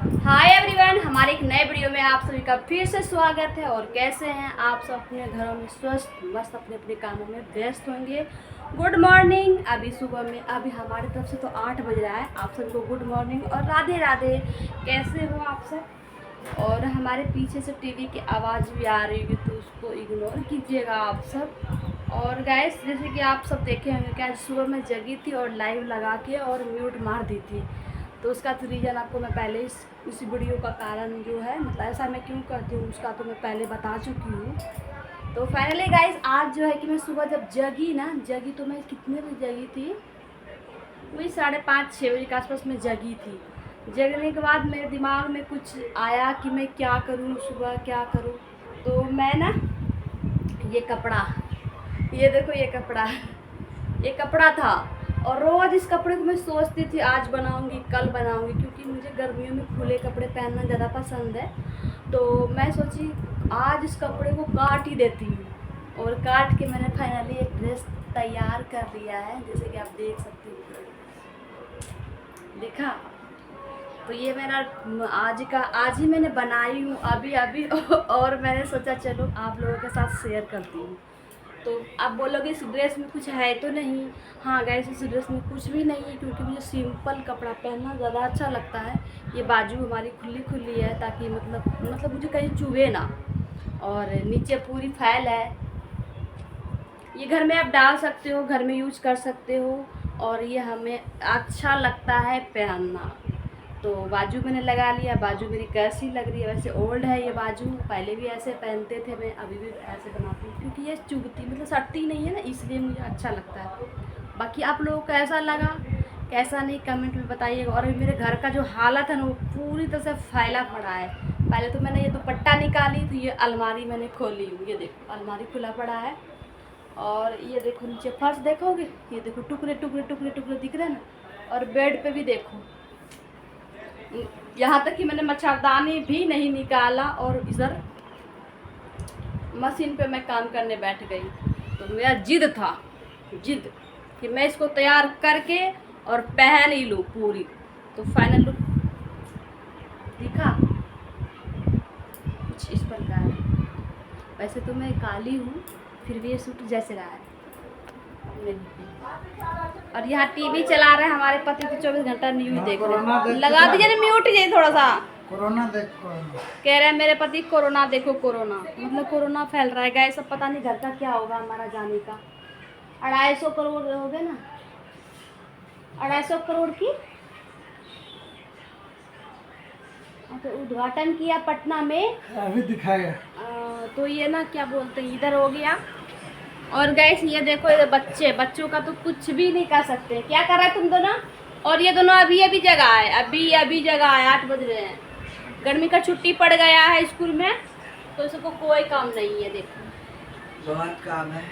Hi everyone, हमारे एक नए वीडियो में आप सभी का फिर से स्वागत है। और कैसे हैं आप सब? अपने घरों में स्वस्थ मस्त अपने अपने कामों में व्यस्त होंगे। Good morning. अभी सुबह में अभी हमारी तरफ से तो 8 बज रहा है। आप सबको गुड मॉर्निंग और राधे राधे। कैसे हो आप सब? और हमारे पीछे से टीवी की आवाज़ भी आ रही होगी तो उसको इग्नोर कीजिएगा आप सब। और गाइस, जैसे कि आप सब देखे होंगे कि आज सुबह मैं जगी थी और लाइव लगा के और म्यूट मार दी थी। तो उसका तो रीज़न आपको मैं पहले इस वीडियो का कारण जो है, मतलब ऐसा मैं क्यों करती हूँ उसका तो मैं पहले बता चुकी हूँ। तो फाइनली गाइस, आज जो है कि मैं सुबह जब जगी तो मैं कितने बजे जगी थी? वही 5:30-6 बजे के आसपास में जगी थी। जगने के बाद मेरे दिमाग में कुछ आया कि मैं क्या करूँ, सुबह क्या करूँ। तो मैं ना ये कपड़ा, ये देखो ये कपड़ा था। और रोज़ इस कपड़े को मैं सोचती थी आज बनाऊंगी कल बनाऊंगी, क्योंकि मुझे गर्मियों में खुले कपड़े पहनना ज़्यादा पसंद है। तो मैं सोची आज इस कपड़े को काट ही देती हूँ। और काट के मैंने फाइनली एक ड्रेस तैयार कर लिया है, जैसे कि आप देख सकते हो। देखा? तो ये मेरा आज ही मैंने बनाई हूँ अभी अभी और मैंने सोचा चलो आप लोगों के साथ शेयर करती हूँ। तो आप बोलोगे इस ड्रेस में कुछ है तो नहीं? हाँ गाइस, इस ड्रेस में कुछ भी नहीं है, क्योंकि मुझे सिंपल कपड़ा पहनना ज़्यादा अच्छा लगता है। ये बाजू हमारी खुली खुली है ताकि मतलब मुझे कहीं चुभे ना। और नीचे पूरी फैल है। ये घर में आप डाल सकते हो, घर में यूज कर सकते हो। और ये हमें अच्छा लगता है पहनना। तो बाजू मैंने लगा लिया। बाजू मेरी कैसी लग रही है? वैसे ओल्ड है ये बाजू, पहले भी ऐसे पहनते थे, मैं अभी भी ऐसे बनाती हूँ, क्योंकि ये चुभती मतलब सटती नहीं है ना, इसलिए मुझे अच्छा लगता है। बाकी आप लोगों को कैसा लगा कैसा नहीं कमेंट में बताइएगा। और मेरे घर का जो हालत है ना, वो पूरी तरह से फैला पड़ा है। पहले तो मैंने ये दुपट्टा निकाली तो ये अलमारी मैंने खोली हूँ। ये देखो अलमारी खुला पड़ा है। और ये देखो नीचे फर्श देखोगे, ये देखो टुकड़े टुकड़े टुकड़े टुकड़े दिख रहे हैं ना। और बेड पे भी देखो, यहाँ तक कि मैंने मच्छरदानी भी नहीं निकाला और इधर मशीन पे मैं काम करने बैठ गई। तो मेरा जिद कि मैं इसको तैयार करके और पहन ही लूँ पूरी। तो फाइनल लुक दिखा कुछ इस प्रकार है। वैसे तो मैं काली हूँ, फिर भी ये सूट जैसे रहा है। और यहाँ टीवी चला रहे हैं हमारे पति, तो 24 घंटा न्यूज देख रहे हैं। लगा दीजिए ना म्यूट जी थोड़ा सा। कोरोना देखो। कह रहे हैं मेरे पति कोरोना देखो कोरोना, मतलब कोरोना फैल रहा है गाइस। सब पता नहीं घर का क्या होगा हमारा जाने का। 250 करोड़ हो गए ना, 250 करोड़ की तो उद्घाटन किया पटना में। अभी दिखाएगा। तो ये ना क्या बोलते हैं, इधर हो गया। और गैस ये देखो, ये बच्चों का तो कुछ भी नहीं कर सकते। क्या कर रहा है तुम दोनों? और ये दोनों अभी जगह है, अभी जगह है। 8 बज रहे हैं। गर्मी का छुट्टी पड़ गया है स्कूल में, तो इसको कोई काम नहीं है। देखो बहुत काम है।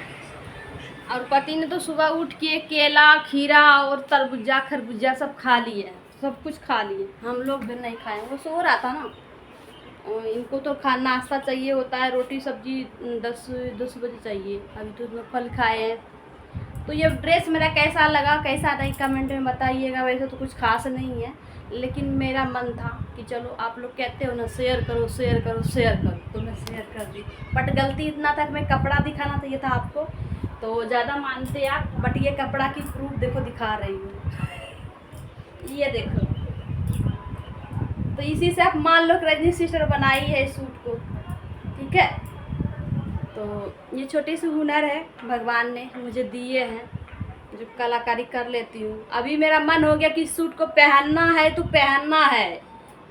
और पति ने तो सुबह उठ के केला खीरा और तरबूजा खरबूजा सब खा लिए, सब कुछ खा लिए। हम लोग भी नहीं खाए, वो सो रहा था ना। और इनको तो नाश्ता चाहिए होता है, रोटी सब्जी 10 बजे चाहिए। अभी तो फल खाए हैं। तो ये ड्रेस मेरा कैसा लगा कैसा नहीं कमेंट में बताइएगा। वैसे तो कुछ खास नहीं है, लेकिन मेरा मन था कि चलो आप लोग कहते हो ना शेयर करो शेयर करो शेयर करो, तो मैं शेयर कर दी। बट गलती इतना तक मैं कपड़ा दिखाना चाहिए था आपको, तो ज़्यादा मानते आप। बट ये कपड़ा की प्रूफ देखो दिखा रही हूँ। ये देखो, तो इसी से आप मान लो कि रजनी सिस्टर बनाई है इस सूट को, ठीक है। तो ये छोटी सी हुनर है भगवान ने मुझे दिए हैं, जो कलाकारी कर लेती हूँ। अभी मेरा मन हो गया कि इस सूट को पहनना है तो पहनना है।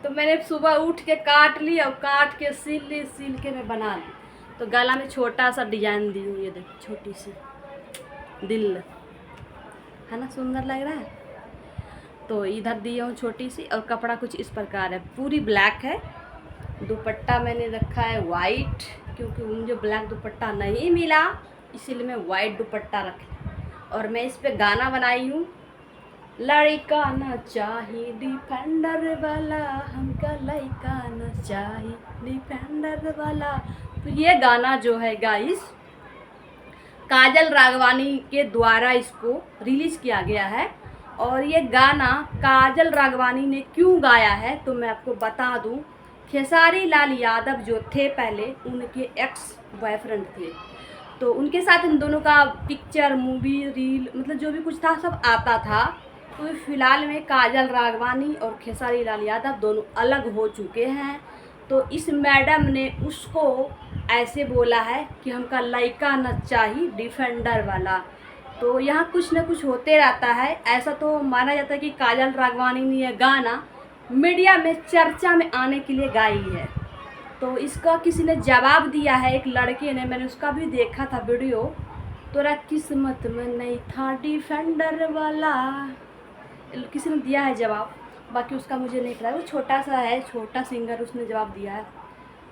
तो मैंने सुबह उठ के काट ली और काट के सिल के मैं बना ली। तो गला में छोटा सा डिजाइन दी हूँ। ये देखो छोटी सी दिल है ना, सुंदर लग रहा है। तो इधर दी हूँ छोटी सी। और कपड़ा कुछ इस प्रकार है, पूरी ब्लैक है। दुपट्टा मैंने रखा है वाइट, क्योंकि मुझे ब्लैक दुपट्टा नहीं मिला, इसीलिए मैं वाइट दुपट्टा रखी। और मैं इस पे गाना बनाई हूँ, लड़का न चाही डिफेंडर वाला, हमका लड़का न चाही डिफेंडर वाला। तो ये गाना जो है गाइस, काजल राघवानी के द्वारा इसको रिलीज़ किया गया है। और ये गाना काजल राघवानी ने क्यों गाया है तो मैं आपको बता दूं। खेसारी लाल यादव जो थे पहले, उनके एक्स बॉयफ्रेंड थे, तो उनके साथ इन दोनों का पिक्चर, मूवी, रील, मतलब जो भी कुछ था सब आता था। तो फिलहाल में काजल राघवानी और खेसारी लाल यादव दोनों अलग हो चुके हैं। तो इस मैडम ने उसको ऐसे बोला है कि हमका लड़का न चाहिए डिफेंडर वाला। तो यहाँ कुछ न कुछ होते रहता है। ऐसा तो माना जाता है कि काजल राघवानी ने यह गाना मीडिया में चर्चा में आने के लिए गाई है। तो इसका किसी ने जवाब दिया है, एक लड़के ने, मैंने उसका भी देखा था वीडियो। तोरा किस्मत में नहीं था डिफेंडर वाला, किसी ने दिया है जवाब, बाकी उसका मुझे नहीं पता। वो छोटा सा है, छोटा सिंगर, उसने जवाब दिया है।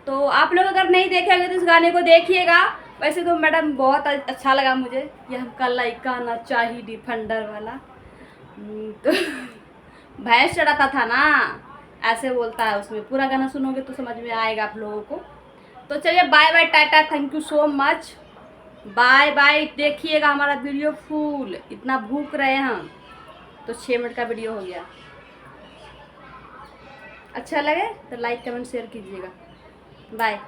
तो आप लोग अगर नहीं देखे होंगे तो इस गाने को देखिएगा। वैसे तो मैडम बहुत अच्छा लगा मुझे, ये हमका लड़का ना चाहिए डिफेंडर वाला। तो भैंस चढ़ाता था ना, ऐसे बोलता है उसमें। पूरा गाना सुनोगे तो समझ में आएगा आप लोगों को। तो चलिए bye bye, tata, thank you so much, bye bye. देखिएगा हमारा वीडियो फुल, इतना भूख रहे हैं हम। तो 6 मिनट का वीडियो हो गया। अच्छा लगे तो लाइक कमेंट शेयर कीजिएगा। बाय।